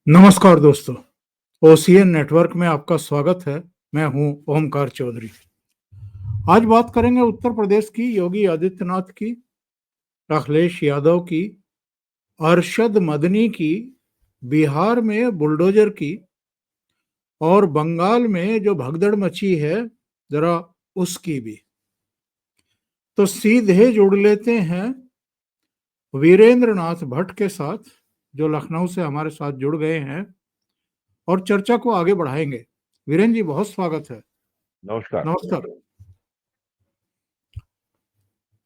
नमस्कार दोस्तों, OCN network में आपका स्वागत है। मैं हूं ओमकार चौधरी। आज बात करेंगे उत्तर प्रदेश की, योगी आदित्यनाथ की, अखिलेश यादव की, अरशद मदनी की, बिहार में बुलडोजर की और बंगाल में जो भगदड़ मची है जरा उसकी भी। तो सीधे जुड़ लेते हैं वीरेंद्र नाथ भट्ट के साथ, जो लखनऊ से हमारे साथ जुड़ गए हैं और चर्चा को आगे बढ़ाएंगे। वीरेंद्र जी, बहुत स्वागत है। नमस्कार। नमस्कार।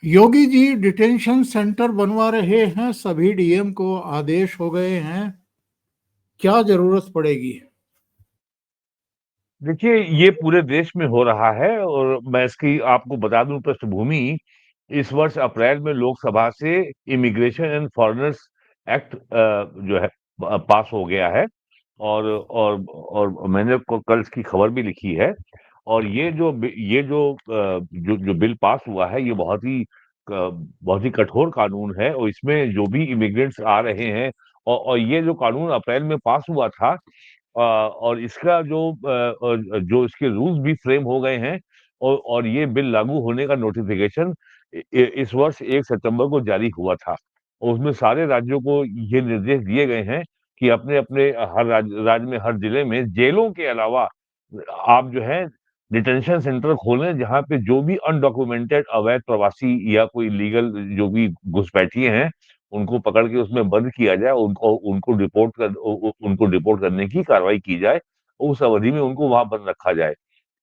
योगी जी डिटेंशन सेंटर बनवा रहे हैं, सभी डीएम को आदेश हो गए हैं। क्या जरूरत पड़ेगी? देखिए, ये पूरे देश में हो रहा है और मैं इसकी आपको बता दूं पृष्ठभूमि। इस वर्ष अप्रैल में लोकसभा से इमिग्रेशन एंड फॉरेनर्स एक्ट जो है पास हो गया है। और मैंने कल इसकी खबर भी लिखी है। और ये जो बिल पास हुआ है, ये बहुत ही कठोर कानून है। और इसमें जो भी इमिग्रेंट्स आ रहे हैं, और ये जो कानून अप्रैल में पास हुआ था, और इसका जो इसके रूल्स भी फ्रेम हो गए हैं। और ये बिल लागू होने का नोटिफिकेशन इस वर्ष 1 सितंबर को जारी हुआ था। और उसमें सारे राज्यों को ये निर्देश दिए गए हैं कि अपने अपने हर राज्य में, हर जिले में जेलों के अलावा आप जो है डिटेंशन सेंटर खोलें, जहाँ पे जो भी अनडॉक्यूमेंटेड अवैध प्रवासी या कोई इलीगल जो भी घुसपैठिए हैं, उनको पकड़ के उसमें बंद किया जाए। उनको रिपोर्ट करने की कार्रवाई की जाए। उस अवधि में उनको वहां बंद रखा जाए।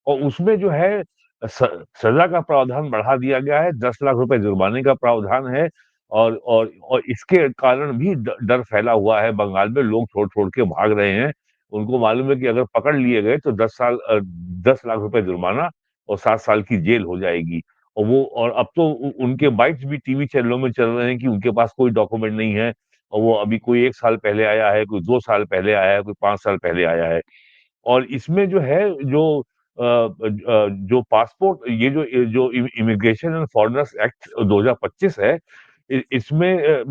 और उसमें जो है सजा का प्रावधान बढ़ा दिया गया है। 10 लाख रुपए जुर्माने का प्रावधान है। और इसके कारण भी डर फैला हुआ है। बंगाल में लोग छोड़ छोड़ के भाग रहे हैं। उनको मालूम है कि अगर पकड़ लिए गए तो 10 लाख रुपए जुर्माना और 7 साल की जेल हो जाएगी। और अब तो उनके बाइट्स भी टीवी चैनलों में चल रहे हैं कि उनके पास कोई डॉक्यूमेंट नहीं है। और वो अभी कोई 1 साल पहले आया है, कोई 2 साल पहले आया है, कोई 5 साल पहले आया है। और इसमें जो है जो पासपोर्ट, ये जो इमिग्रेशन एंड फॉरेनर्स एक्ट 2025 है, इसमें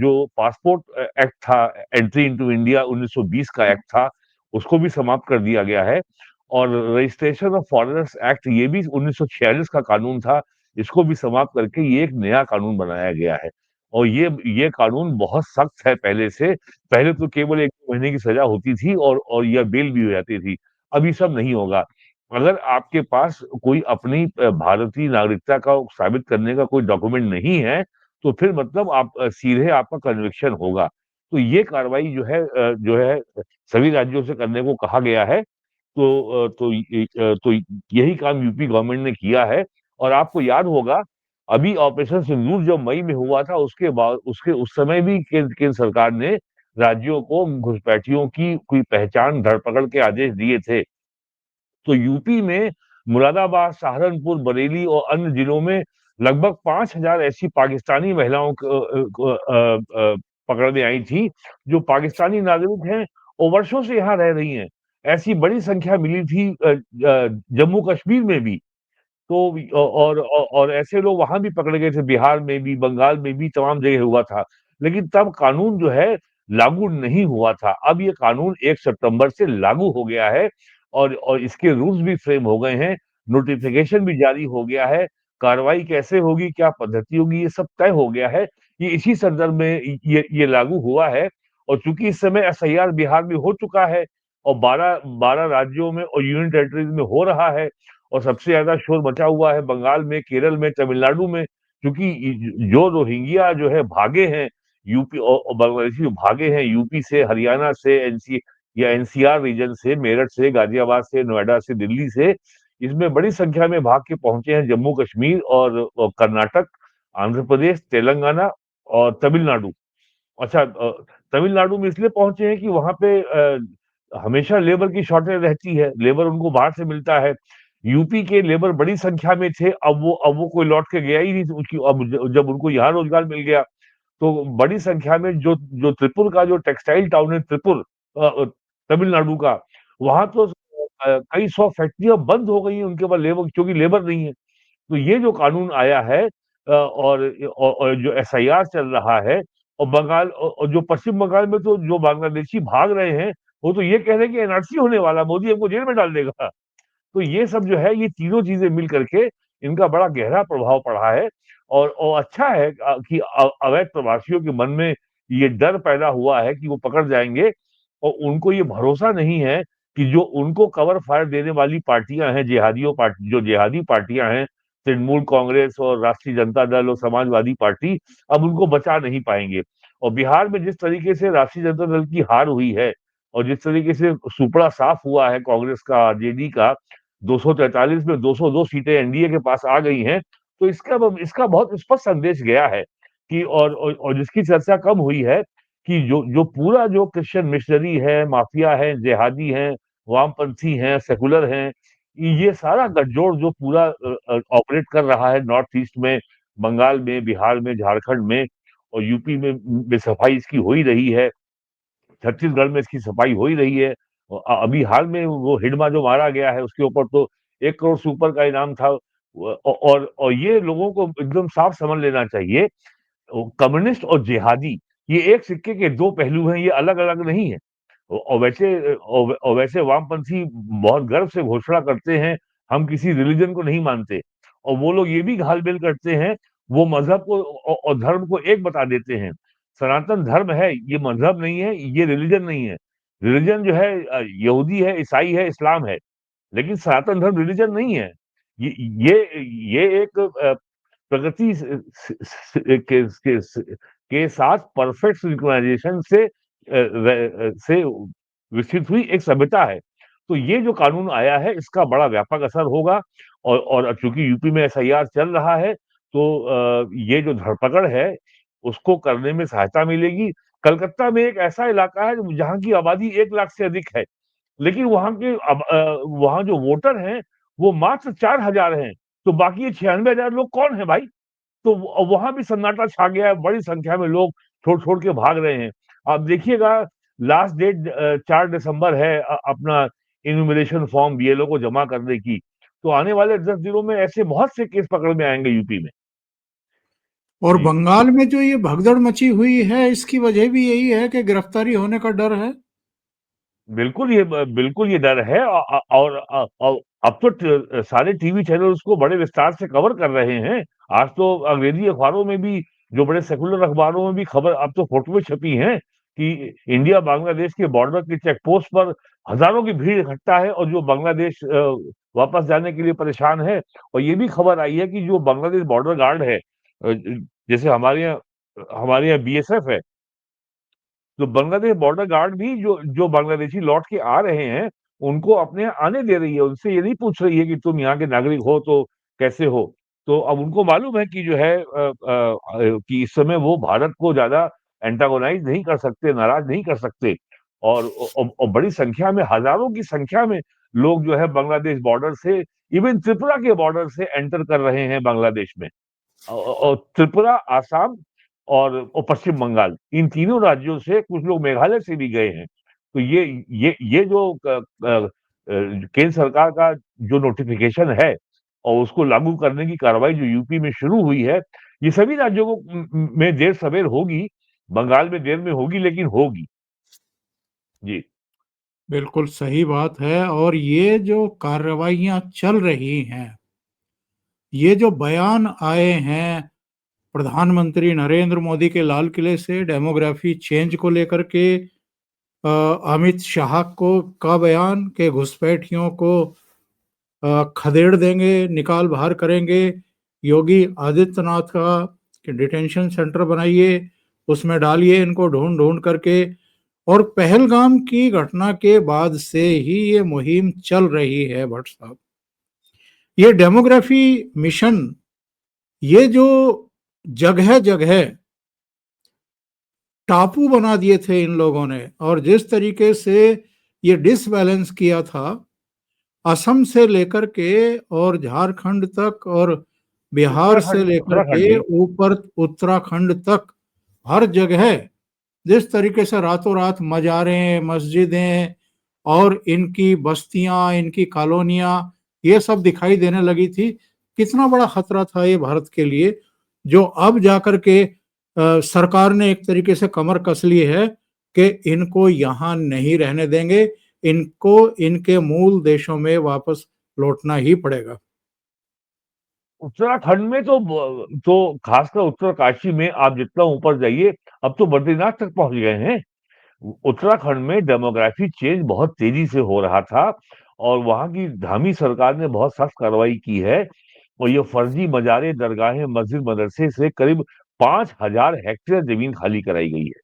जो पासपोर्ट एक्ट था, एंट्री इनटू इंडिया 1920 का एक्ट था, उसको भी समाप्त कर दिया गया है। और रजिस्ट्रेशन ऑफ फॉरेनर्स एक्ट, ये भी 1946 का कानून था, इसको भी समाप्त करके ये एक नया कानून बनाया गया है। और ये कानून बहुत सख्त है पहले से। पहले तो केवल 1 महीने की सजा होती थी और यह बेल भी हो जाती थी। अब ये सब नहीं होगा। अगर आपके पास कोई अपनी भारतीय नागरिकता का साबित करने का कोई डॉक्यूमेंट नहीं है, तो फिर मतलब सीधे आपका कन्विक्शन होगा। तो ये कार्रवाई जो है सभी राज्यों से करने को कहा गया है। तो यही काम यूपी गवर्नमेंट ने किया है। और आपको याद होगा, अभी ऑपरेशन सिंदूर जब मई में हुआ था, उसके बाद उसके उस समय भी केंद्र सरकार ने राज्यों को घुसपैठियों की कोई पहचान, धरपकड़ के आदेश दिए थे। तो यूपी में मुरादाबाद, सहारनपुर, बरेली और अन्य जिलों में लगभग 5,000 ऐसी पाकिस्तानी महिलाओं पकड़ में आई थी, जो पाकिस्तानी नागरिक हैं और वर्षों से यहाँ रह रही हैं। ऐसी बड़ी संख्या मिली थी जम्मू कश्मीर में भी। तो और ऐसे लोग वहां भी पकड़े गए थे, बिहार में भी, बंगाल में भी, तमाम जगह हुआ था। लेकिन तब कानून जो है लागू नहीं हुआ था। अब ये कानून 1 सितंबर से लागू हो गया है। और इसके रूल्स भी फ्रेम हो गए हैं, नोटिफिकेशन भी जारी हो गया है। कार्रवाई कैसे होगी, क्या पद्धति होगी, ये सब तय हो गया है। ये इसी संदर्भ में ये लागू हुआ है। और चूंकि इस समय एसआईआर बिहार में हो चुका है, और 12 राज्यों में और यूनियन टेरिटरीज में हो रहा है, और सबसे ज्यादा शोर मचा हुआ है बंगाल में, केरल में, तमिलनाडु में। क्योंकि जो रोहिंग्या जो है भागे हैं यूपी, और बांग्लादेशी भागे हैं यूपी से, हरियाणा से, एनसी या एनसीआर रीजन से, मेरठ से, गाजियाबाद से, नोएडा से, दिल्ली से, इसमें बड़ी संख्या में भाग के पहुंचे हैं जम्मू कश्मीर और कर्नाटक, आंध्र प्रदेश, तेलंगाना और तमिलनाडु। अच्छा, तमिलनाडु में इसलिए पहुंचे हैं कि वहां पे हमेशा लेबर की शॉर्टेज रहती है, लेबर उनको बाहर से मिलता है। यूपी के लेबर बड़ी संख्या में थे, अब वो कोई लौट के गया ही नहीं, उसकी अब जब उनको यहाँ रोजगार मिल गया, तो बड़ी संख्या में जो जो त्रिपुर का जो टेक्सटाइल टाउन है, त्रिपुर, तमिलनाडु का, वहां तो कई सौ फैक्ट्रियां बंद हो गई हैं उनके पास लेबर, क्योंकि लेबर नहीं है। तो ये जो कानून आया है, और जो एसआईआर चल रहा है, और और जो पश्चिम बंगाल में तो जो बांग्लादेशी भाग रहे हैं, वो तो ये कह रहे हैं कि एनआरसी होने वाला, मोदी हमको जेल में डाल देगा। तो ये सब जो है, ये तीनों चीजें मिल करके इनका बड़ा गहरा प्रभाव पड़ा है। और अच्छा है कि अवैध प्रवासियों के मन में ये डर पैदा हुआ है कि वो पकड़ जाएंगे, और उनको ये भरोसा नहीं है कि जो उनको कवर फायर देने वाली पार्टियां हैं, जो जिहादी पार्टियां हैं, तृणमूल कांग्रेस और राष्ट्रीय जनता दल और समाजवादी पार्टी, अब उनको बचा नहीं पाएंगे। और बिहार में जिस तरीके से राष्ट्रीय जनता दल की हार हुई है, और जिस तरीके से सुपड़ा साफ हुआ है कांग्रेस का, आरजेडी का, 243 में 202 सीटें एनडीए के पास आ गई हैं, तो इसका बहुत स्पष्ट संदेश गया है कि, और जिसकी चर्चा कम हुई है, कि जो जो पूरा जो क्रिश्चियन मिशनरी है, माफिया है, जिहादी हैं, वामपंथी हैं, सेकुलर हैं, ये सारा गठजोड़ जो पूरा ऑपरेट कर रहा है नॉर्थ ईस्ट में, बंगाल में, बिहार में, झारखंड में, और यूपी में सफाई इसकी हो ही रही है, छत्तीसगढ़ में इसकी सफाई हो ही रही है। अभी हाल में वो हिडमा जो मारा गया है, उसके ऊपर तो 1 करोड़ से ऊपर का इनाम था। और ये लोगों को एकदम साफ समझ लेना चाहिए, कम्युनिस्ट और जिहादी, ये एक सिक्के के दो पहलू हैं, ये अलग-अलग नहीं है। और वैसे वामपंथी बहुत गर्व से घोषणा करते हैं, हम किसी रिलीजन को नहीं मानते, और वो लोग ये भी घाल-मेल करते हैं, वो मज़हब को और धर्म को एक बता देते हैं। सनातन धर्म है, ये मज़हब नहीं है, ये रिलीजन नहीं है। रिलीजन जो है यहूदी है, ईसाई है, इस्लाम है, लेकिन सनातन धर्म रिलीजन नहीं है। ये ये एक प्रगति के साथ परफेक्ट सिंक्रोनाइजेशन से विकसित हुई एक सभ्यता है। तो ये जो कानून आया है, इसका बड़ा व्यापक असर होगा, और चूंकि यूपी में एसआईआर चल रहा है, तो ये जो धरपकड़ है, उसको करने में सहायता मिलेगी। कलकत्ता में एक ऐसा इलाका है जहाँ की आबादी 1 लाख से अधिक है, लेकिन वहाँ जो वोटर हैं, वो मात्र 4,000 हैं, तो बाकी ये 96,000 लोग कौन है भाई? तो वहां भी सन्नाटा छा गया है, बड़ी संख्या में लोग छोड़-छोड़ के भाग रहे हैं। आप देखिएगा, लास्ट डेट 4 दिसंबर है अपना इन्यूमरेशन फॉर्म बीएलओ को जमा करने की। तो आने वाले 10 दिनों में ऐसे बहुत से केस पकड़ में आएंगे यूपी में। और जी, बंगाल में जो ये भगदड़ मची हुई है, इसकी वजह भी यही है कि गिरफ्तारी होने का डर है। बिल्कुल ये डर है, और अब तो सारे टीवी चैनल उसको बड़े विस्तार से कवर कर रहे हैं। आज तो अंग्रेजी अखबारों में भी, जो बड़े सेकुलर अखबारों में भी खबर अब तो फोटोएं छपी हैं कि इंडिया बांग्लादेश के बॉर्डर के चेक पोस्ट पर हजारों की भीड़ इकट्ठा है, और जो बांग्लादेश वापस जाने के लिए परेशान है। और ये भी खबर आई है कि जो बांग्लादेश बॉर्डर गार्ड है, जैसे हमारे यहाँ बीएसएफ है, तो बांग्लादेश बॉर्डर गार्ड भी जो बांग्लादेशी लौट के आ रहे हैं, उनको अपने यहाँ आने दे रही है। उनसे ये नहीं पूछ रही है कि तुम यहाँ के नागरिक हो तो कैसे हो। तो अब उनको मालूम है कि जो है कि इस समय वो भारत को ज्यादा एंटागोनाइज नहीं कर सकते, नाराज नहीं कर सकते। और बड़ी संख्या में, हजारों की संख्या में लोग जो है बांग्लादेश बॉर्डर से, इवन त्रिपुरा के बॉर्डर से एंटर कर रहे हैं बांग्लादेश में। और त्रिपुरा, आसाम और पश्चिम बंगाल, इन तीनों राज्यों से कुछ लोग मेघालय से भी गए हैं। तो ये जो केंद्र सरकार का जो नोटिफिकेशन है, और उसको लागू करने की कार्रवाई जो यूपी में शुरू हुई है, ये सभी राज्यों को में देर सवेर होगी। बंगाल में देर में होगी, लेकिन होगी। जी, बिल्कुल सही बात है। और ये जो कार्रवाइयां चल रही हैं, ये जो बयान आए हैं प्रधानमंत्री नरेंद्र मोदी के लाल किले से डेमोग्राफी चेंज को लेकर के, अमित शाह को का बयान के घुसपैठियों को खदेड़ देंगे, निकाल बाहर करेंगे, योगी आदित्यनाथ का कि डिटेंशन सेंटर बनाइए, उसमें डालिए इनको ढूंढ ढूंढ करके। और पहलगाम की घटना के बाद से ही ये मुहिम चल रही है भट्ट साहब। ये डेमोग्राफी मिशन, ये जो जगह जगह टापू बना दिए थे इन लोगों ने, और जिस तरीके से ये डिसबैलेंस किया था, असम से लेकर के और झारखंड तक और बिहार से उत्तराखंड लेकर उत्तराखंड के जी। ऊपर उत्तराखंड तक, हर जगह जिस तरीके से रातों रात मज़ारें, मस्जिदें और इनकी बस्तियां, इनकी कॉलोनियां, ये सब दिखाई देने लगी थी। कितना बड़ा खतरा था ये भारत के लिए, जो अब जाकर के सरकार ने एक तरीके से कमर कस ली है कि इनको यहाँ नहीं रहने देंगे, इनको इनके मूल देशों में वापस लौटना ही पड़ेगा। उत्तराखंड में तो खासकर उत्तरकाशी में आप जितना ऊपर जाइए, अब तो बद्रीनाथ तक पहुँच गए हैं। उत्तराखंड में डेमोग्राफी चेंज बहुत तेजी से हो रहा था और वहाँ की धामी सरकार ने बहुत सख्त कार्रवाई की है और ये फर्जी मजारे, दरगाहें, मस्जिद, मदरसे से करीब 5,000 हेक्टेयर जमीन खाली कराई गई है।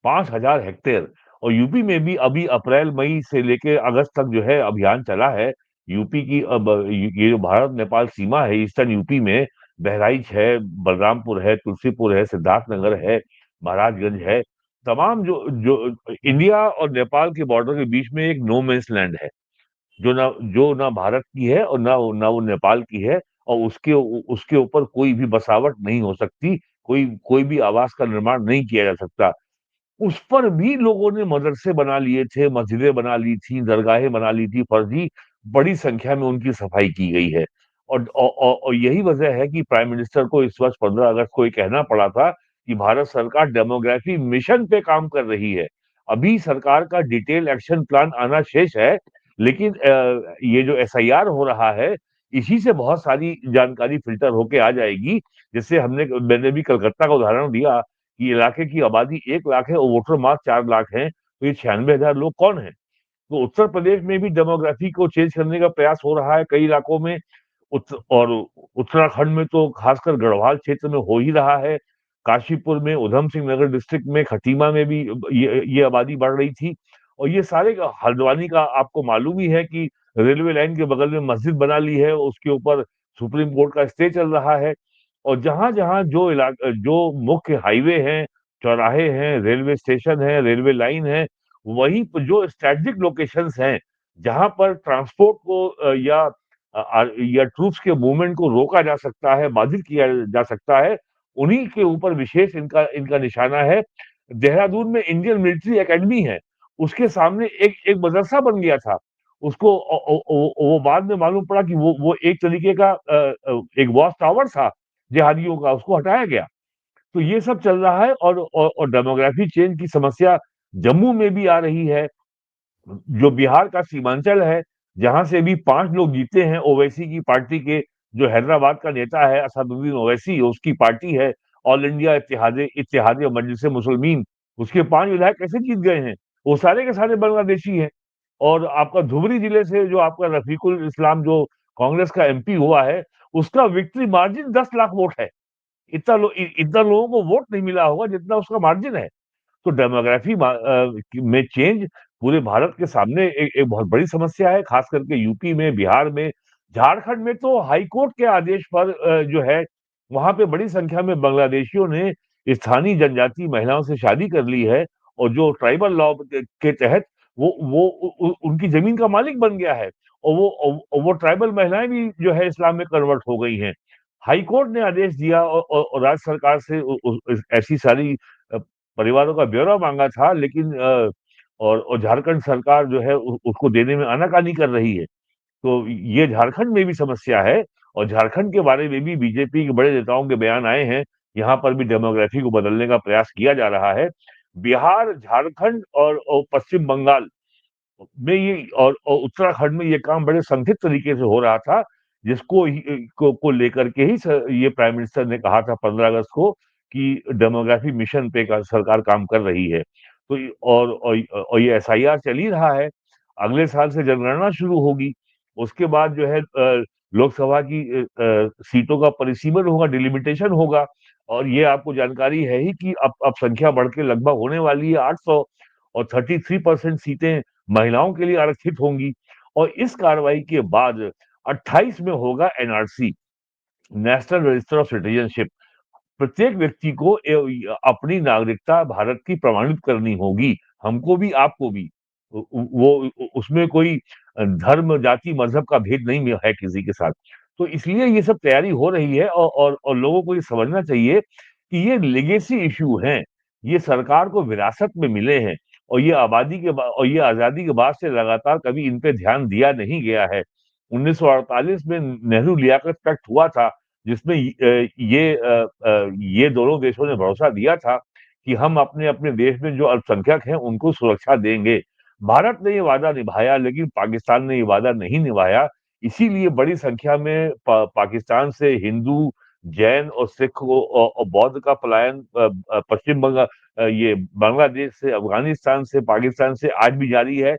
5,000 हेक्टेयर। और यूपी में भी अभी अप्रैल मई से लेके अगस्त तक जो है अभियान चला है। यूपी की अब ये जो भारत नेपाल सीमा है, ईस्टर्न यूपी में बहराइच है, बलरामपुर है, तुलसीपुर है, सिद्धार्थनगर है, महाराजगंज है। तमाम जो जो इंडिया और नेपाल के बॉर्डर के बीच में एक नो मैन्स लैंड है, जो ना भारत की है और ना वो नेपाल की है। और उसके ऊपर कोई भी बसावट नहीं हो सकती, कोई कोई भी आवास का निर्माण नहीं किया जा सकता। उस पर भी लोगों ने मदरसे बना लिए थे, मस्जिदें बना ली थी, दरगाहें बना ली थी फर्जी, बड़ी संख्या में उनकी सफाई की गई है। और यही वजह है कि प्राइम मिनिस्टर को इस वर्ष 15 अगस्त को ये कहना पड़ा था कि भारत सरकार डेमोग्राफी मिशन पे काम कर रही है। अभी सरकार का डिटेल एक्शन प्लान आना शेष है, लेकिन ये जो एसआईआर हो रहा है, इसी से बहुत सारी जानकारी फिल्टर होके आ जाएगी। जैसे मैंने भी कलकत्ता का उदाहरण दिया कि इलाके की आबादी 1 लाख है और वोटर मार्क 4 लाख है, तो ये 96,000 लोग कौन हैं? तो उत्तर प्रदेश में भी डेमोग्राफी को चेंज करने का प्रयास हो रहा है कई इलाकों में। और उत्तराखंड में तो खासकर गढ़वाल क्षेत्र में हो ही रहा है। काशीपुर में, ऊधम सिंह नगर डिस्ट्रिक्ट में, खटीमा में भी ये आबादी बढ़ रही थी। और ये सारे का हल्द्वानी का आपको मालूम ही है कि रेलवे लाइन के बगल में मस्जिद बना ली है, उसके ऊपर सुप्रीम कोर्ट का स्टे चल रहा है। और जहाँ-जहाँ जो मुख्य हाईवे हैं, चौराहे हैं, रेलवे स्टेशन है, रेलवे लाइन है, वहीं प जो स्ट्रेटेजिक लोकेशंस हैं, जहाँ पर ट्रांसपोर्ट को या ट्रूप्स के मूवमेंट को रोका जा सकता है, बाधित किया जा सकता है, उन्हीं के ऊपर विशेष इनका इनका निशाना है। देहरादून में इंडियन मिलिट्री एकेडमी है, उसके सामने एक एक मदरसा बन गया था। उसको वो बाद में मालूम पड़ा कि वो एक तरीके का एक वॉच टावर था जिहादियों का, उसको हटाया गया। तो ये सब चल रहा है और डेमोग्राफी चेंज की समस्या जम्मू में भी आ रही है। जो बिहार का सीमांचल है, जहाँ से भी 5 लोग जीते हैं ओवैसी की पार्टी के, जो हैदराबाद का नेता है असदुद्दीन ओवैसी, उसकी पार्टी है, ऑल इंडिया इत्तेहाद मजलिस मुस्लिमीन, उसके 5 विधायक कैसे जीत गए हैं? वो सारे के सारे बांग्लादेशी हैं। और आपका धुबरी जिले से जो आपका रफीकुल इस्लाम जो कांग्रेस का एमपी हुआ है, उसका विक्ट्री मार्जिन 10 लाख वोट है। इतना लोगों को वोट नहीं मिला होगा जितना उसका मार्जिन है। तो डेमोग्राफी में चेंज पूरे भारत के सामने एक बहुत बड़ी समस्या है, खास करके यूपी में, बिहार में। झारखंड में तो हाई कोर्ट के आदेश पर जो है, वहाँ पे बड़ी संख्या में बांग्लादेशियों ने स्थानीय जनजातीय महिलाओं से शादी कर ली है और जो ट्राइबल लॉ के तहत वो उनकी जमीन का मालिक बन गया है और वो ट्राइबल महिलाएं भी जो है इस्लाम में कन्वर्ट हो गई हैं। हाई कोर्ट ने आदेश दिया और राज्य सरकार से ऐसी सारी परिवारों का ब्यौरा माँगा था, लेकिन और झारखंड सरकार जो है उसको देने में आनाकानी कर रही है। तो ये झारखंड में भी समस्या है और झारखंड के बारे में भी बीजेपी के बड़े नेताओं के बयान आए हैं। यहाँ पर भी डेमोग्राफी को बदलने का प्रयास किया जा रहा है। बिहार, झारखंड और पश्चिम बंगाल में ये और उत्तराखंड में ये काम बड़े संगठित तरीके से हो रहा था, जिसको को लेकर के ही ये प्राइम मिनिस्टर ने कहा था 15 अगस्त को कि डेमोग्राफी मिशन पे का सरकार काम कर रही है। तो और ये एसआईआर चल ही रहा है। अगले साल से जनगणना शुरू होगी। उसके बाद जो है लोकसभा की सीटों का परिसीमन होगा, डिलिमिटेशन होगा। और ये आपको जानकारी है ही कि अब संख्या बढ़ के लगभग होने वाली है 800 और 33% सीटें महिलाओं के लिए आरक्षित होंगी। और इस कार्रवाई के बाद 28 में होगा NRC, national register of citizenship. प्रत्येक व्यक्ति को अपनी नागरिकता भारत की प्रमाणित करनी होगी, हमको भी आपको भी। उसमें कोई धर्म, जाति, मज़हब का भेद नहीं है किसी के साथ। तो इसलिए ये सब तैयारी हो रही है और लोगों को ये समझना चाहिए कि ये लेगेसी इश्यू हैं, ये सरकार को विरासत में मिले हैं और ये आज़ादी के बाद से लगातार कभी इन पे ध्यान दिया नहीं गया है। 1948 में नेहरू लियाकत पैक्ट हुआ था, जिसमें ये दोनों देशों ने भरोसा दिया था कि हम अपने अपने देश में जो अल्पसंख्यक हैं उनको सुरक्षा देंगे। भारत ने ये वादा निभाया, लेकिन पाकिस्तान ने ये वादा नहीं निभाया। इसीलिए बड़ी संख्या में पाकिस्तान से हिंदू, जैन और सिख और बौद्ध का पलायन पश्चिम बंगाल, ये बांग्लादेश से, अफगानिस्तान से, पाकिस्तान से आज भी जारी है।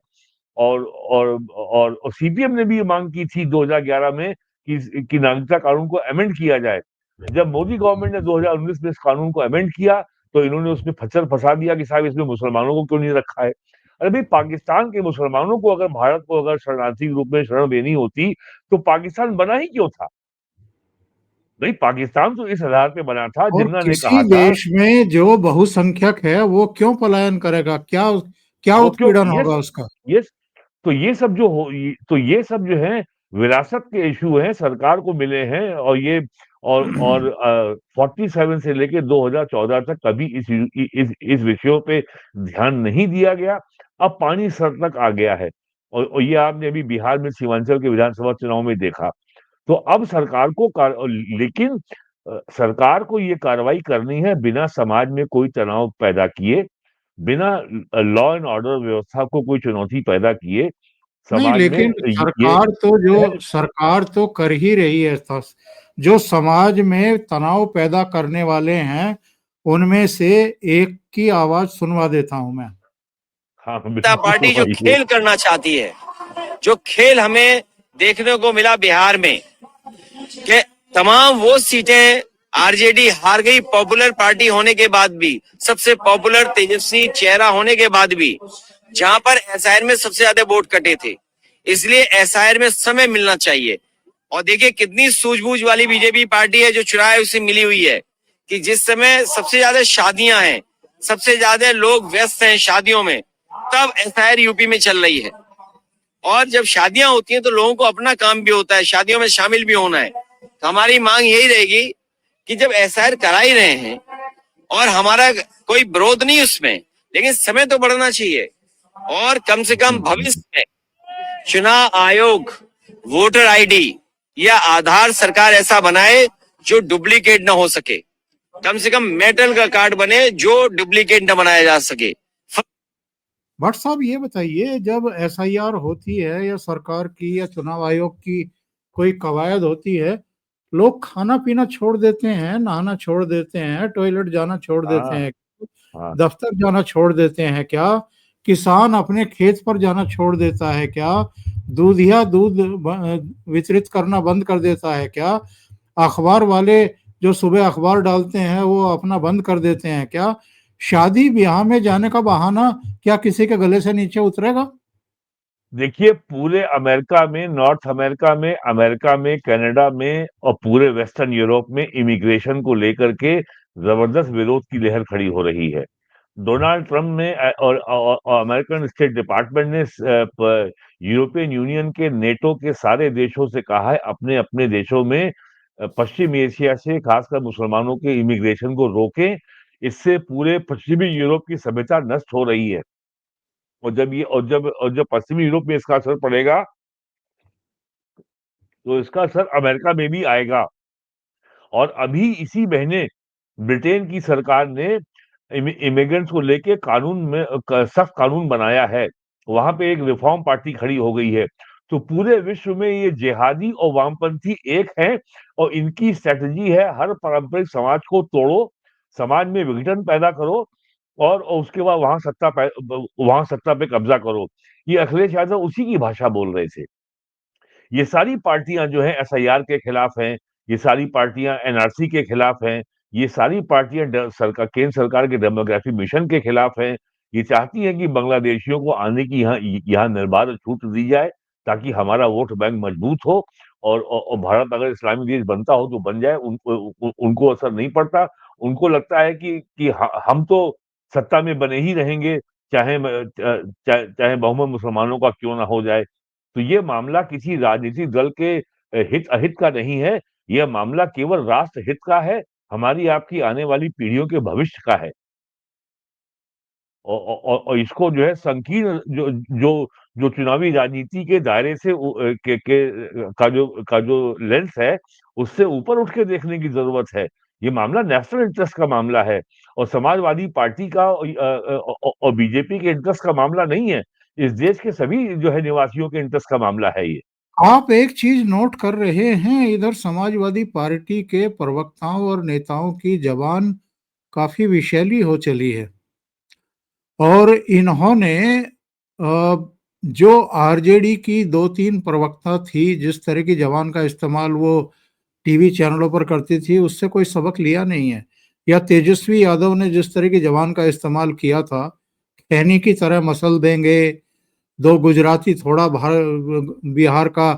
और सीपीएम ने भी ये मांग की थी 2011 में कि नागरिकता कानून को अमेंड किया जाए। जब मोदी गवर्नमेंट ने 2019 में इस कानून को अमेंड किया, तो इन्होंने उसमें फचर फंसा दिया कि साहब इसमें मुसलमानों को क्यों नहीं रखा है। अरे भाई, पाकिस्तान के मुसलमानों को अगर भारत को अगर शरणार्थी के रूप में शरण देनी होती, तो पाकिस्तान बना ही क्यों था? भाई, पाकिस्तान तो इस आधार पे बना था, और जिन्ना ने किसी कहा था। देश में जो बहुसंख्यक है वो क्यों पलायन करेगा? क्या क्या वो क्यों, उत्पीड़न ये होगा उसका? ये तो ये सब जो हो तो ये सब जो है विरासत के इशू हैं, सरकार को मिले हैं। और ये और 47 से लेके 2014 तक कभी इस विषयों पे ध्यान नहीं दिया गया। अब पानी सर तक आ गया है। और ये आपने अभी बिहार में सीमांचल के विधानसभा चुनाव में देखा। तो अब सरकार को लेकिन सरकार को ये कार्रवाई करनी है बिना समाज में कोई तनाव पैदा किए, बिना लॉ एंड ऑर्डर व्यवस्था को कोई चुनौती पैदा किए। नहीं, समाज में लेकिन ये सरकार तो कर ही रही है। जो समाज में तनाव पैदा करने वाले हैं उनमें से एक की आवाज सुनवा देता हूं मैं। हाँ, जनता बिल्कुल पार्टी जो सुनवाइए। खेल करना चाहती है, जो खेल हमें देखने को मिला बिहार में, कि तमाम वो सीटें आरजेडी हार गई, पॉपुलर पार्टी होने के बाद भी, सबसे पॉपुलर तेजस्वी चेहरा होने के बाद भी, जहां पर एसआईआर में सबसे ज्यादा वोट कटे थे। इसलिए एसआईआर में समय मिलना चाहिए। और देखिए कितनी सूझबूझ वाली बीजेपी पार्टी है जो चुनाव उसे मिली हुई है, कि जिस समय सबसे ज्यादा शादियां हैं, सबसे ज्यादा लोग व्यस्त हैं शादियों में, तब एसआईआर यूपी में चल रही है। और जब शादियां होती हैं तो लोगों को अपना काम भी होता है, शादियों में शामिल भी होना है। तो हमारी मांग यही रहेगी कि जब एसआईआर करा ही रहे हैं, और हमारा कोई विरोध नहीं उसमें, लेकिन समय तो बढ़ना चाहिए। और कम से कम भविष्य में चुनाव आयोग वोटर आईडी या आधार सरकार ऐसा बनाए जो डुप्लीकेट ना हो सके। कम से कम मेटल का कार्ड बने जो डुप्लीकेट ना बनाया जा सके। भट्ट साहब, ये बताइए, जब एसआईआर होती है या सरकार की या चुनाव आयोग की कोई कवायद होती है, लोग खाना पीना छोड़ देते हैं, नहाना छोड़ देते हैं, टॉयलेट जाना छोड़ देते हाँ, हैं, हाँ। दफ्तर जाना छोड़ देते हैं क्या? किसान अपने खेत पर जाना छोड़ देता है क्या? दूधिया दूध वितरित करना बंद कर देता है क्या? अखबार वाले जो सुबह अखबार डालते हैं वो अपना बंद कर देते हैं क्या? शादी ब्याह में जाने का बहाना क्या किसी के गले से नीचे उतरेगा? देखिए, पूरे अमेरिका में, नॉर्थ अमेरिका में, कनाडा में और पूरे वेस्टर्न यूरोप में इमिग्रेशन को लेकर के जबरदस्त विरोध की लहर खड़ी हो रही है। डोनाल्ड ट्रंप ने और अमेरिकन स्टेट डिपार्टमेंट ने यूरोपियन यूनियन के, नेटो के सारे देशों से कहा है अपने अपने देशों में पश्चिमी एशिया से खासकर मुसलमानों के इमिग्रेशन को रोकें। इससे पूरे पश्चिमी यूरोप की सभ्यता नष्ट हो रही है। और जब पश्चिमी यूरोप में इसका असर पड़ेगा, तो इसका असर अमेरिका में भी आएगा। और अभी इसी महीने ब्रिटेन की सरकार ने इमिग्रेंट्स को लेके कानून में सख्त कानून बनाया है। वहां पे एक रिफॉर्म पार्टी खड़ी हो गई है। तो पूरे विश्व में ये जिहादी और वामपंथी एक हैं, और इनकी स्ट्रेटजी है हर पारंपरिक समाज को तोड़ो, समाज में विघटन पैदा करो, और उसके बाद वहां सत्ता पे कब्जा करो। ये अखिलेश यादव उसी की भाषा बोल रहे थे। ये सारी पार्टियां जो हैं एसआईआर के खिलाफ हैं, ये सारी पार्टियां एनआरसी के खिलाफ हैं, ये सारी पार्टियां केंद्र सरकार के डेमोग्राफी मिशन के खिलाफ हैं। ये चाहती हैं कि बांग्लादेशियों को आने की यहाँ निर्बाध छूट दी जाए, ताकि हमारा वोट बैंक मजबूत हो। और भारत अगर इस्लामी देश बनता हो तो बन जाए, उनको असर नहीं पड़ता। उनको लगता है कि हम तो सत्ता में बने ही रहेंगे, चाहे बहुमत मुसलमानों का क्यों ना हो जाए। तो ये मामला किसी राजनीतिक दल के हित अहित का नहीं है। यह मामला केवल राष्ट्र हित का है, हमारी आपकी आने वाली पीढ़ियों के भविष्य का है। और इसको जो है संकीर्ण जो चुनावी राजनीति के दायरे से का जो लेंस है, उससे ऊपर उठ के देखने की ज़रूरत है। ये मामला नेशनल इंटरेस्ट का मामला है और समाजवादी पार्टी का और बीजेपी के इंटरेस्ट का मामला नहीं है। इस देश के सभी जो है निवासियों के इंटरेस्ट का मामला है ये। आप एक चीज नोट कर रहे हैं, इधर समाजवादी पार्टी के प्रवक्ताओं और नेताओं की जबान काफी विषैली हो चली है और इन्होंने जो आरजेडी की 2-3 प्रवक्ता थी, जिस तरह की जबान का इस्तेमाल वो टीवी चैनलों पर करती थी, उससे कोई सबक लिया नहीं है। या तेजस्वी यादव ने जिस तरह की जबान का इस्तेमाल किया था, खैनी की तरह मसल देंगे, दो गुजराती थोड़ा बिहार का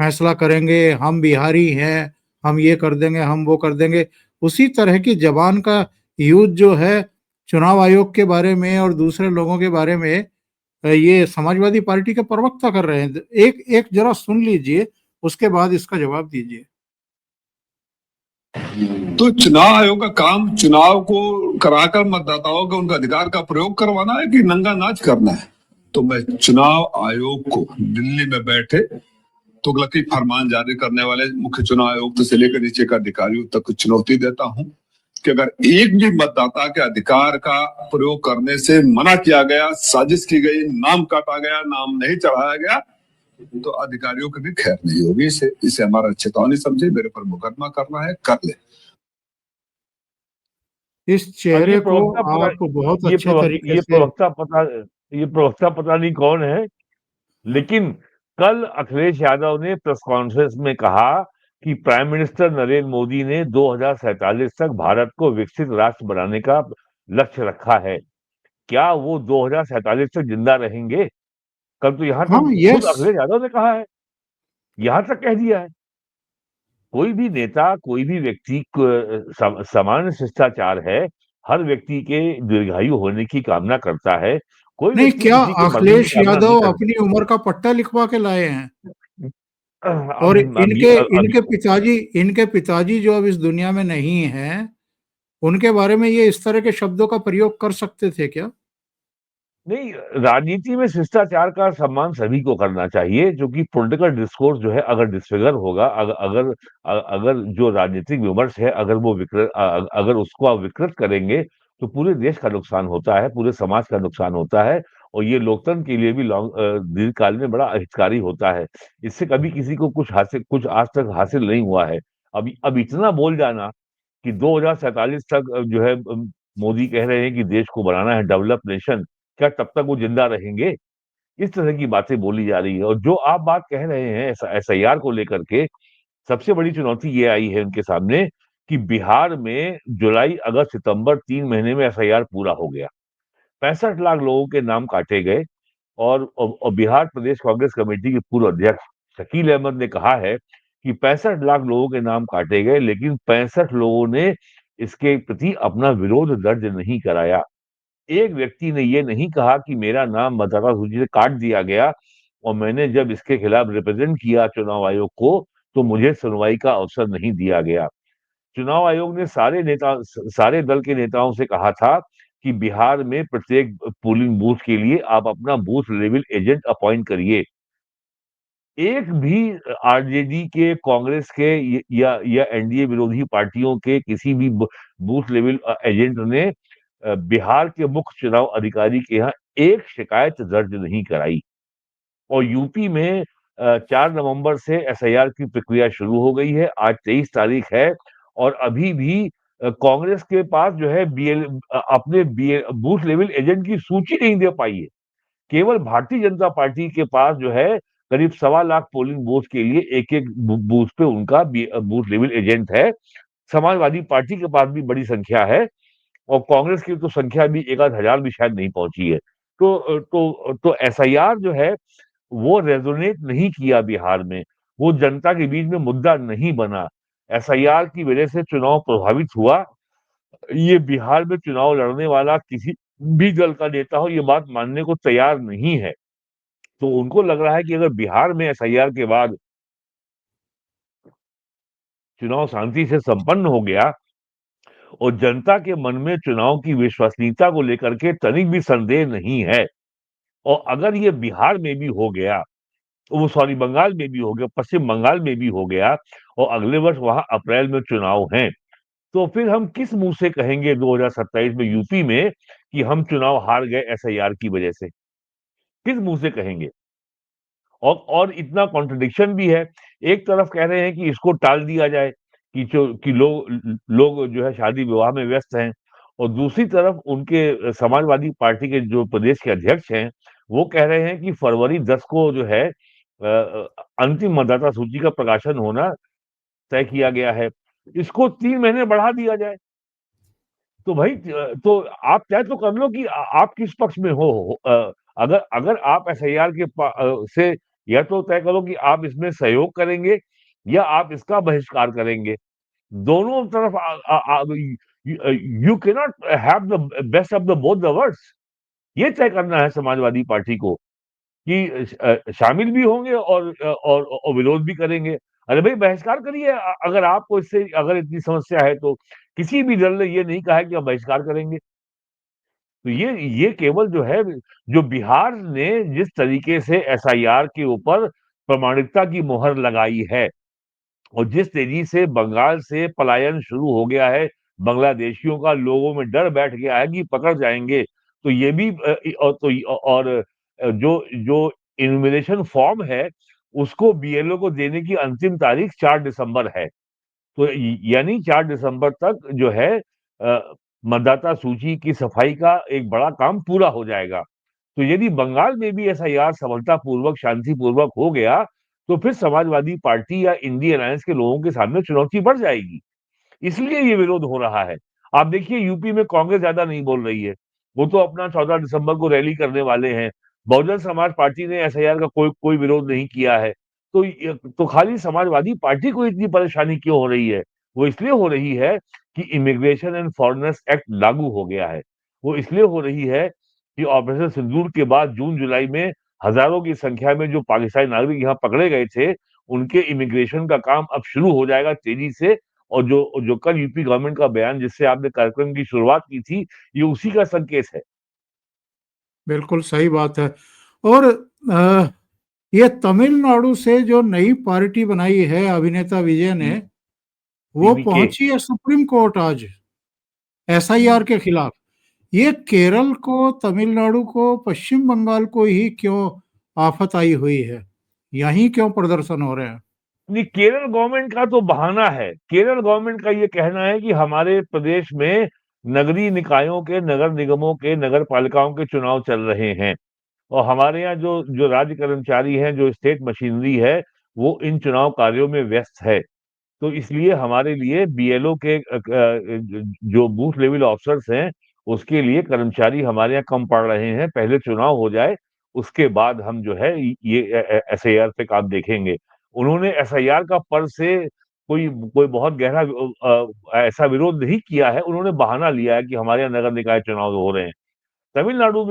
फैसला करेंगे, हम बिहारी हैं, हम ये कर देंगे, हम वो कर देंगे, उसी तरह की जबान का यूज जो है चुनाव आयोग के बारे में और दूसरे लोगों के बारे में ये समाजवादी पार्टी के प्रवक्ता कर रहे हैं। एक एक जरा सुन लीजिए, उसके बाद इसका जवाब दीजिए। तो चुनाव आयोग का काम चुनाव को कराकर मतदाताओं को उनका अधिकार का प्रयोग करवाना है कि नंगा नाच करना है? तो मैं चुनाव आयोग को दिल्ली में बैठे तुगलकी फरमान जारी करने वाले मुख्य चुनाव आयुक्त से लेकर नीचे के अधिकारियों तक चुनौती देता हूं कि अगर एक भी मतदाता के अधिकार का प्रयोग करने से मना किया गया, साजिश की गई, नाम काटा गया, नाम नहीं चढ़ाया गया, तो अधिकारियों की भी खैर नहीं होगी। इसे हमारा चेतावनी समझे, मेरे पर मुकदमा करना है, कर ले। इस चेहरे को आप बहुत अच्छे तरीके से ये प्रवक्ता पता नहीं कौन है, लेकिन कल अखिलेश यादव ने प्रेस कॉन्फ्रेंस में कहा कि प्राइम मिनिस्टर नरेंद्र मोदी ने 2047 तक भारत को विकसित राष्ट्र बनाने का लक्ष्य रखा है। क्या वो 2047 तक जिंदा रहेंगे? कल तो यहाँ हाँ, तक खुद अखिलेश यादव ने कहा है, यहाँ तक कह दिया है। कोई भी नेता, कोई भी व्यक्ति सामान्य शिष्टाचार है, हर व्यक्ति के दीर्घायु होने की कामना करता है। कोई नहीं, व्यक्ति क्या किसी के मरने की अखिलेश कामना नहीं यादव करता। अपनी उम्र का पट्टा लिखवा के लाए हैं? और अभी इनके पिताजी जो अब इस दुनिया में नहीं हैं, उनके बारे में ये इस तरह के शब्दों का प्रयोग कर सकते थे क्या? नहीं, राजनीति में शिष्टाचार का सम्मान सभी को करना चाहिए, जो कि पॉलिटिकल डिस्कोर्स जो है अगर डिसफिगर होगा, अगर जो राजनीतिक विमर्श है अगर उसको आप विकृत करेंगे, तो पूरे देश का नुकसान होता है, पूरे समाज का नुकसान होता है और ये लोकतंत्र के लिए भी दीर्घकाल में बड़ा अहितकारी होता है। इससे कभी किसी को कुछ आज तक हासिल नहीं हुआ है। अब इतना बोल जाना कि 2047 तक जो है मोदी कह रहे हैं कि देश को बनाना है डेवलप नेशन, क्या तब तक वो जिंदा रहेंगे? इस तरह की बातें बोली जा रही है और जो आप बात कह रहे हैं एसआईआर को लेकर के, सबसे बड़ी चुनौती ये आई है उनके सामने कि बिहार में जुलाई, अगस्त, सितंबर 3 महीने में एसआईआर पूरा हो गया। 65 लाख लोगों के नाम काटे गए और बिहार प्रदेश कांग्रेस कमेटी के पूर्व अध्यक्ष शकील अहमद ने कहा है कि 65 लाख लोगों के नाम काटे गए, लेकिन 65 लोगों ने इसके प्रति अपना विरोध दर्ज नहीं कराया। एक व्यक्ति ने ये नहीं कहा कि मेरा नाम मतदाता सूची से काट दिया गया और मैंने जब इसके खिलाफ रिप्रेजेंट किया चुनाव आयोग को, तो मुझे सुनवाई का अवसर नहीं दिया गया। चुनाव आयोग ने सारे दल के नेताओं से कहा था कि बिहार में प्रत्येक पोलिंग बूथ के लिए आप अपना बूथ लेवल एजेंट अपॉइंट करिए। एक भी आरजेडी के, कांग्रेस के या एनडीए विरोधी पार्टियों के किसी भी बूथ लेवल एजेंट ने बिहार के मुख्य चुनाव अधिकारी के यहाँ एक शिकायत दर्ज नहीं कराई। और यूपी में 4 नवंबर से एसआईआर की प्रक्रिया शुरू हो गई है। आज 23 तारीख है और अभी भी कांग्रेस के पास जो है अपने बूथ लेवल एजेंट की सूची नहीं दे पाई है। केवल भारतीय जनता पार्टी के पास जो है करीब 1.25 लाख पोलिंग बूथ के लिए एक-एक बूथ पे उनका बूथ लेवल एजेंट है। समाजवादी पार्टी के पास भी बड़ी संख्या है और कांग्रेस की तो संख्या भी एक आध हजार भी शायद नहीं पहुंची है। तो एसआईआर जो है वो रेजोनेट नहीं किया बिहार में, वो जनता के बीच में मुद्दा नहीं बना। एसआईआर की वजह से चुनाव प्रभावित हुआ। ये बिहार में चुनाव लड़ने वाला किसी भी दल का नेता हो ये बात मानने को तैयार नहीं है। तो उनको लग रहा है कि अगर बिहार में एसआईआर के बाद चुनाव शांति से संपन्न हो गया और जनता के मन में चुनाव की विश्वसनीयता को लेकर के तनिक भी संदेह नहीं है। और अगर ये बिहार में भी हो गया, वो सॉरी बंगाल में भी हो गया, पश्चिम बंगाल में भी हो गया और अगले वर्ष वहां अप्रैल में चुनाव हैं, तो फिर हम किस मुंह से कहेंगे 2027 में यूपी में कि हम चुनाव हार गए एसआईआर की वजह से? किस मुंह से कहेंगे? और इतना कॉन्ट्रडिक्शन भी है। एक तरफ कह रहे हैं कि इसको टाल दिया जाए कि लोग जो है शादी विवाह में व्यस्त हैं, और दूसरी तरफ उनके समाजवादी पार्टी के जो प्रदेश के अध्यक्ष हैं, वो कह रहे हैं कि फरवरी 10 को जो है अंतिम मतदाता सूची का प्रकाशन होना तय किया गया है। इसको 3 महीने बढ़ा दिया जाए। तो भाई तो आप तय तो कर लो कि आप किस पक्ष में हो। अगर अगर आप एसआईआर से या तो तय करो कि आप इसमें सहयोग करेंगे या आप इसका बहिष्कार करेंगे। दोनों तरफ you can not have the best of the both the worlds. ये तय करना है समाजवादी पार्टी को कि शामिल भी होंगे और विरोध भी करेंगे। अरे भाई बहिष्कार करिए, अगर आपको इससे अगर इतनी समस्या है तो। किसी भी दल ने ये नहीं कहा है कि हम बहिष्कार करेंगे। तो ये केवल जो है, जो बिहार ने जिस तरीके से एसआईआर के ऊपर प्रामाणिकता की मोहर लगाई है और जिस तेजी से बंगाल से पलायन शुरू हो गया है, बांग्लादेशियों का लोगों में डर बैठ गया है कि पकड़ जाएंगे, तो ये भी जो जो इन्यूमरेशन फॉर्म है उसको बीएलओ को देने की अंतिम तारीख 4 दिसंबर है। तो यानी 4 दिसंबर तक जो है मतदाता सूची की सफाई का एक बड़ा काम पूरा हो जाएगा। तो यदि बंगाल में भी एसआईआर सफलतापूर्वक, शांतिपूर्वक हो गया, तो फिर समाजवादी पार्टी या इंडी अलायंस के लोगों के सामने चुनौती बढ़ जाएगी। इसलिए ये विरोध हो रहा है। आप देखिए यूपी में कांग्रेस ज्यादा नहीं बोल रही है, वो तो अपना 14 दिसंबर को रैली करने वाले हैं। बहुजन समाज पार्टी ने एसआईआर का कोई कोई विरोध नहीं किया है। तो खाली समाजवादी पार्टी को इतनी परेशानी क्यों हो रही है? वो इसलिए हो रही है कि इमिग्रेशन एंड फॉरेनर्स एक्ट लागू हो गया है। वो इसलिए हो रही है कि ऑपरेशन सिंदूर के बाद जून जुलाई में हजारों की संख्या में जो पाकिस्तानी नागरिक यहाँ पकड़े गए थे, उनके इमिग्रेशन का काम अब शुरू हो जाएगा तेजी से। और जो जो कल यूपी गवर्नमेंट का बयान जिससे आपने कार्यक्रम की शुरुआत की थी, ये उसी का संकेत है। बिल्कुल सही बात है। और ये तमिलनाडु से जो नई पार्टी बनाई है अभिनेता विजय ने, वो टीवीके पहुंची है सुप्रीम कोर्ट आज एसआईआर के खिलाफ। ये केरल को, तमिलनाडु को, पश्चिम बंगाल को ही क्यों आफत आई हुई है? यहीं क्यों प्रदर्शन हो रहे हैं? नहीं, केरल गवर्नमेंट का तो बहाना है। केरल गवर्नमेंट का ये कहना है कि हमारे प्रदेश में नगरीय निकायों के, नगर निगमों के, नगर पालिकाओं के चुनाव चल रहे हैं और हमारे यहाँ जो जो राज्य कर्मचारी हैं, जो स्टेट मशीनरी है, वो इन चुनाव कार्यों में व्यस्त है। तो इसलिए हमारे लिए बीएलओ के जो बूथ लेवल ऑफिसर्स हैं, उसके लिए कर्मचारी हमारे यहाँ कम पड़ रहे हैं। पहले चुनाव हो जाए, उसके बाद हम जो है ये एसआईआर पे काम देखेंगे। उन्होंने एसआईआर का पर से कोई कोई बहुत गहरा ऐसा विरोध नहीं किया है। उन्होंने बहाना लिया है कि हमारे यहाँ नगर निकाय चुनाव हो रहे हैं। तमिलनाडु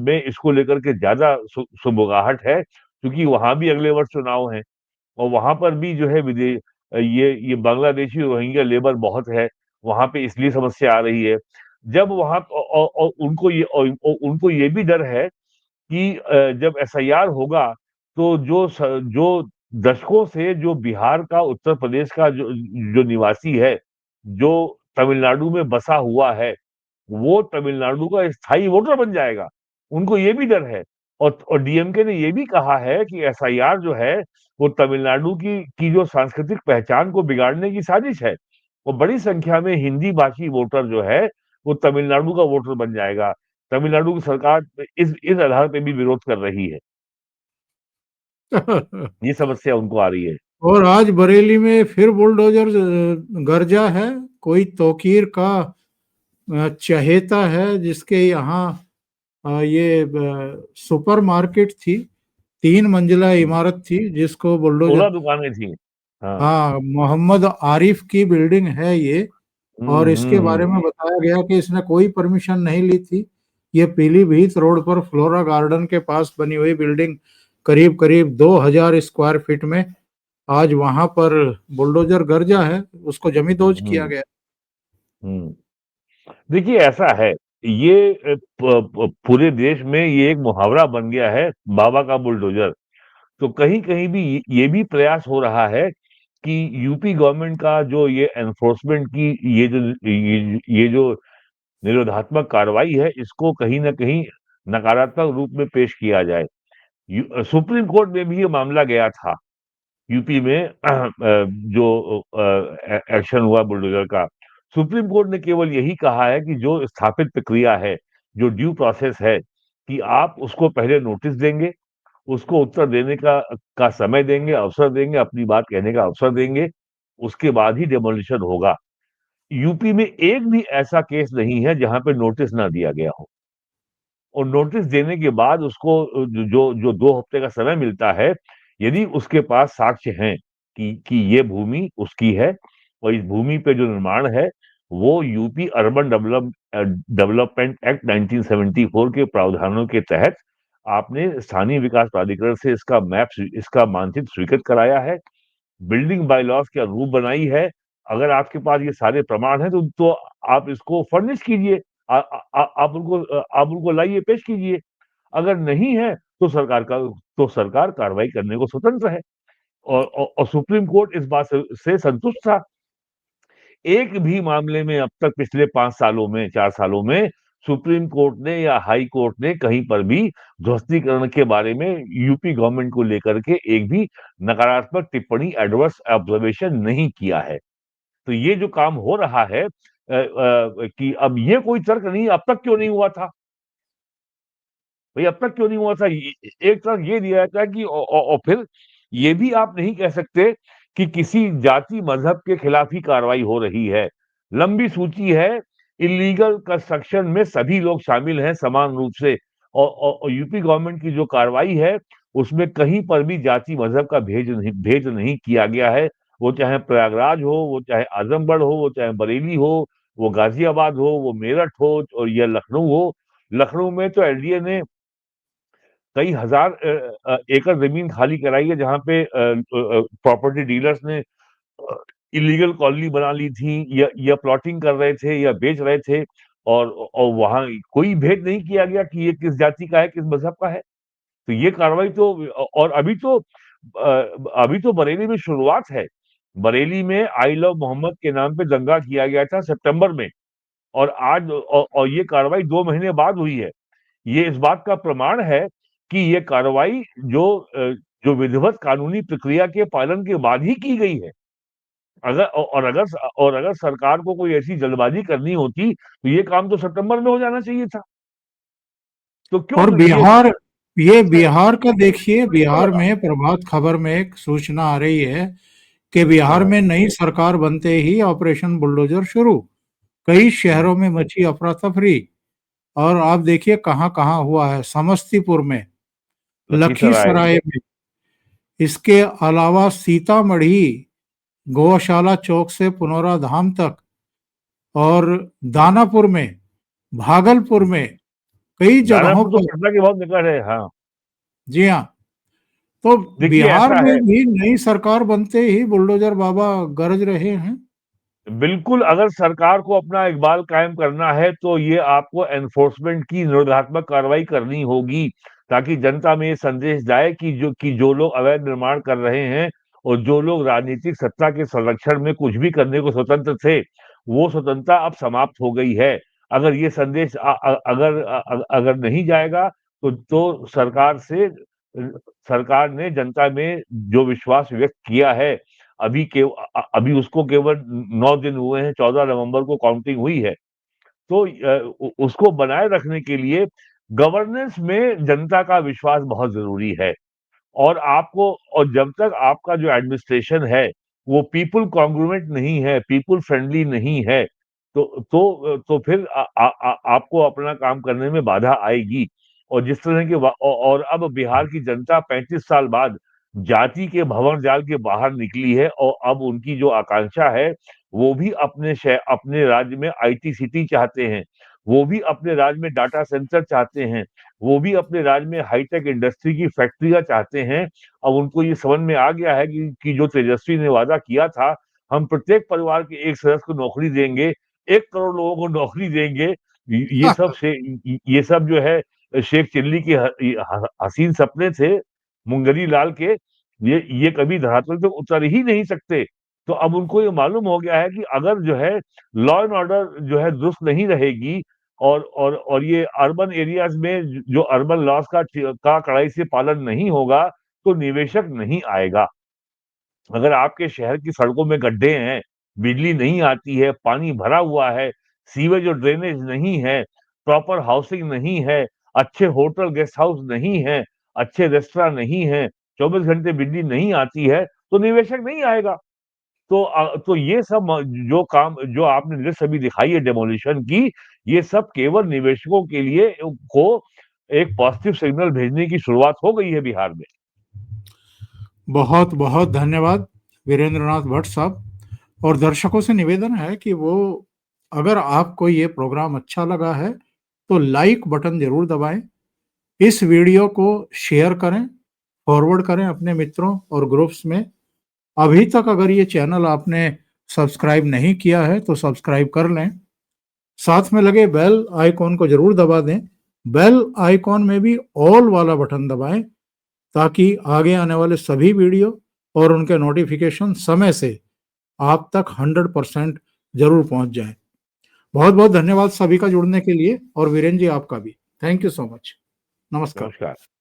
में इसको लेकर के ज्यादा सुगबुगाहट है, क्योंकि वहां भी अगले वर्ष चुनाव है और वहां पर भी जो है ये बांग्लादेशी रोहिंग्या लेबर बहुत है वहां पे, इसलिए समस्या आ रही है। जब वहां और उनको ये भी डर है कि जब एसआईआर होगा तो जो दशकों से जो बिहार का, उत्तर प्रदेश का जो जो निवासी है, जो तमिलनाडु में बसा हुआ है, वो तमिलनाडु का स्थायी वोटर बन जाएगा। उनको ये भी डर है। और डीएमके ने ये भी कहा है कि एसआईआर जो है वो तमिलनाडु की जो सांस्कृतिक पहचान को बिगाड़ने की साजिश है। वो बड़ी संख्या में हिंदी भाषी वोटर जो है वो तमिलनाडु का वोटर बन जाएगा। तमिलनाडु की सरकार इस आधार पे भी विरोध कर रही है। ये समस्या उनको आ रही है। और आज बरेली में फिर बुलडोजर गरजा है। कोई तौकीर का चहेता है जिसके यहाँ ये सुपर मार्केट थी, 3 मंजिला इमारत थी जिसको बुलडोजर, 16 दुकानें थी। हाँ। हाँ, मोहम्मद आरिफ की बिल्डिंग है ये। और इसके बारे में बताया गया कि इसने कोई परमिशन नहीं ली थी। ये पीलीभीत रोड पर फ्लोरा गार्डन के पास बनी हुई बिल्डिंग करीब करीब 2000 स्क्वायर फीट में आज वहां पर बुलडोजर गरजा है, उसको जमींदोज किया गया। देखिए ऐसा है, ये पूरे देश में ये एक मुहावरा बन गया है, बाबा का बुलडोजर। तो कहीं-कहीं भी ये भी प्रयास हो रहा है कि यूपी गवर्नमेंट का जो ये एनफोर्समेंट की ये जो निरोधात्मक कार्रवाई है, इसको कहीं न कहीं नकारात्मक रूप में पेश किया जाए। सुप्रीम कोर्ट में भी ये मामला गया था, यूपी में जो एक्शन हुआ बुलडोजर का। सुप्रीम कोर्ट ने केवल यही कहा है कि जो स्थापित प्रक्रिया है, जो ड्यू प्रोसेस है, कि आप उसको पहले नोटिस देंगे, उसको उत्तर देने का समय देंगे, अवसर देंगे, अपनी बात कहने का अवसर देंगे, उसके बाद ही डिमोलिशन होगा। यूपी में एक भी ऐसा केस नहीं है जहाँ पे नोटिस ना दिया गया हो। और नोटिस देने के बाद उसको जो 2 हफ्ते का समय मिलता है, यदि उसके पास साक्ष्य हैं कि ये भूमि उसकी है और इस भूमि पे जो निर्माण है, वो यूपी अर्बन डेवलपमेंट एक्ट 1974 के प्रावधानों के तहत आपने स्थानीय विकास प्राधिकरण से इसका मानचित्र स्वीकृत कराया है, बिल्डिंग बायलॉज़ का रूप बनाई है। अगर आपके पास ये सारे प्रमाण हैं तो आप इसको फर्निश कीजिए। आप उनको लाइए, पेश कीजिए। अगर नहीं है तो सरकार कार्रवाई करने को स्वतंत्र है। और सुप्रीम कोर्ट इस बात से संतुष्ट था। एक भी मामले में अब तक पिछले 5 सालों में, 4 सालों में सुप्रीम कोर्ट ने या हाई कोर्ट ने कहीं पर भी ध्वस्तीकरण के बारे में यूपी गवर्नमेंट को लेकर के एक भी नकारात्मक टिप्पणी, एडवर्स ऑब्जर्वेशन नहीं किया है। तो ये जो काम हो रहा है कि अब ये कोई तर्क नहीं, अब तक क्यों नहीं हुआ था? भई अब तक क्यों नहीं हुआ था? एक तर्क ये दिया जाता है कि और फिर ये भी आप नहीं कह सकते कि किसी जाति मज़हब के खिलाफ ही कार्रवाई हो रही है। लंबी सूची है, इल्लीगल कंस्ट्रक्शन में सभी लोग शामिल हैं समान रूप से और यूपी गवर्नमेंट की जो कार्रवाई है, उसमें कहीं पर भी जाति मज़हब का भेद नहीं किया गया है। वो चाहे प्रयागराज हो, वो चाहे आज़मगढ़ हो, वो चाहे बरेली हो, वो गाज़ियाबाद हो, वो मेरठ हो और या लखनऊ हो। लखनऊ में तो एलडीए ने कई हज़ार एकड़ ज़मीन खाली कराई है जहाँ पे प्रॉपर्टी डीलर्स ने इल्लीगल कॉलोनी बना ली थी या प्लॉटिंग कर रहे थे या बेच रहे थे और वहाँ कोई भेद नहीं किया गया कि ये किस जाति का है, किस मज़हब का है। तो ये कार्रवाई तो और अभी तो बरेली में शुरुआत है। बरेली में आई लव मोहम्मद के नाम पे दंगा किया गया था सितंबर में और आज और ये कार्रवाई 2 महीने बाद हुई है। ये इस बात का प्रमाण है कि ये कार्रवाई जो विधिवत कानूनी प्रक्रिया के पालन के बाद ही की गई है। अगर सरकार को कोई ऐसी जल्दबाजी करनी होती, तो ये काम तो सितंबर में हो जाना चाहिए था। तो क्यों और ये बिहार का देखिए, बिहार में प्रभात खबर में एक सूचना आ रही है कि बिहार में नई सरकार बनते ही ऑपरेशन बुलडोजर शुरू। कई शहरों में मची अफरा-तफरी और आप देखिए कहाँ-कहाँ हुआ है, समस्तीपुर में, लखीसराय लखीसराय में, इसके अलावा सीतामढ़ी, गौशाला चौक से पुनौरा धाम तक और दानापुर में, भागलपुर में, कई जगहों दानापुर तो पर। पटना के बहुत निकट है। हाँ, जी हाँ, तो देखिए बिहार ऐसा में है भी नई सरकार बनते ही बुलडोजर बाबा गरज रहे हैं। बिल्कुल, अगर सरकार को अपना इक़बाल कायम करना है, तो ये आपको एनफोर्समेंट की निरोधात्मक कार्रवाई करनी होगी, ताकि जनता में ये संदेश जाए कि जो लोग अवैध निर्माण कर रहे हैं और जो लोग राजनीतिक सत्ता के संरक्षण में कुछ भी करने को स्वतंत्र थे, वो स्वतंत्रता अब समाप्त हो गई है। अगर ये संदेश अगर नहीं जाएगा, तो सरकार ने जनता में जो विश्वास व्यक्त किया है अभी उसको केवल 9 दिन हुए हैं, 14 नवंबर को काउंटिंग हुई है। तो उसको बनाए रखने के लिए गवर्नेंस में जनता का विश्वास बहुत ज़रूरी है और जब तक आपका जो एडमिनिस्ट्रेशन है, वो पीपल कांग्रुएंट नहीं है, पीपल फ्रेंडली नहीं है, तो फिर आपको अपना काम करने में बाधा आएगी और जिस तरह के और अब बिहार की जनता 35 साल बाद जाति के भंवर जाल के बाहर निकली है और अब उनकी जो आकांक्षा है, वो भी अपने राज्य में आईटी सिटी चाहते हैं, वो भी अपने राज्य में डाटा सेंटर चाहते हैं, वो भी अपने राज्य में हाईटेक इंडस्ट्री की फैक्ट्रियाँ चाहते हैं। अब उनको ये समझ में आ गया है कि जो तेजस्वी ने वादा किया था, हम प्रत्येक परिवार के एक सदस्य को नौकरी देंगे, 1 करोड़ लोगों को नौकरी देंगे। ये सब जो है शेख चिल्ली के हसीन सपने थे मुंगरी लाल के, ये कभी धरातल पे उतर ही नहीं सकते। तो अब उनको ये मालूम हो गया है कि अगर जो है लॉ एंड ऑर्डर जो है दुरुस्त नहीं रहेगी और ये अर्बन एरियाज में जो अर्बन लॉज का कड़ाई से पालन नहीं होगा, तो निवेशक नहीं आएगा। अगर आपके शहर की सड़कों में गड्ढे हैं, बिजली नहीं आती है, पानी भरा हुआ है, सीवेज और ड्रेनेज नहीं है, प्रॉपर हाउसिंग नहीं है, अच्छे होटल गेस्ट हाउस नहीं है, अच्छे रेस्टोरेंट नहीं है, 24 घंटे बिजली नहीं आती है, तो निवेशक नहीं आएगा। तो ये सब जो आपने लिस्ट अभी दिखाई है डेमोलिशन की, ये सब केवल निवेशकों के लिए को एक पॉजिटिव सिग्नल भेजने की शुरुआत हो गई है बिहार में। बहुत बहुत धन्यवाद वीरेंद्र नाथ भट्ट साहब। और दर्शकों से निवेदन है कि वो, अगर आपको ये प्रोग्राम अच्छा लगा है तो लाइक बटन जरूर दबाएं, इस वीडियो को शेयर करें, फॉरवर्ड करें अपने मित्रों और ग्रुप्स में। अभी तक अगर ये चैनल आपने सब्सक्राइब नहीं किया है तो सब्सक्राइब कर लें, साथ में लगे बेल आइकॉन को जरूर दबा दें। बेल आइकॉन में भी ऑल वाला बटन दबाएं ताकि आगे आने वाले सभी वीडियो और उनके नोटिफिकेशन समय से आप तक 100% जरूर पहुंच जाए। बहुत बहुत धन्यवाद सभी का जुड़ने के लिए, और वीरेंद्र जी आपका भी। Thank you so much. नमस्कार। नमस्कार।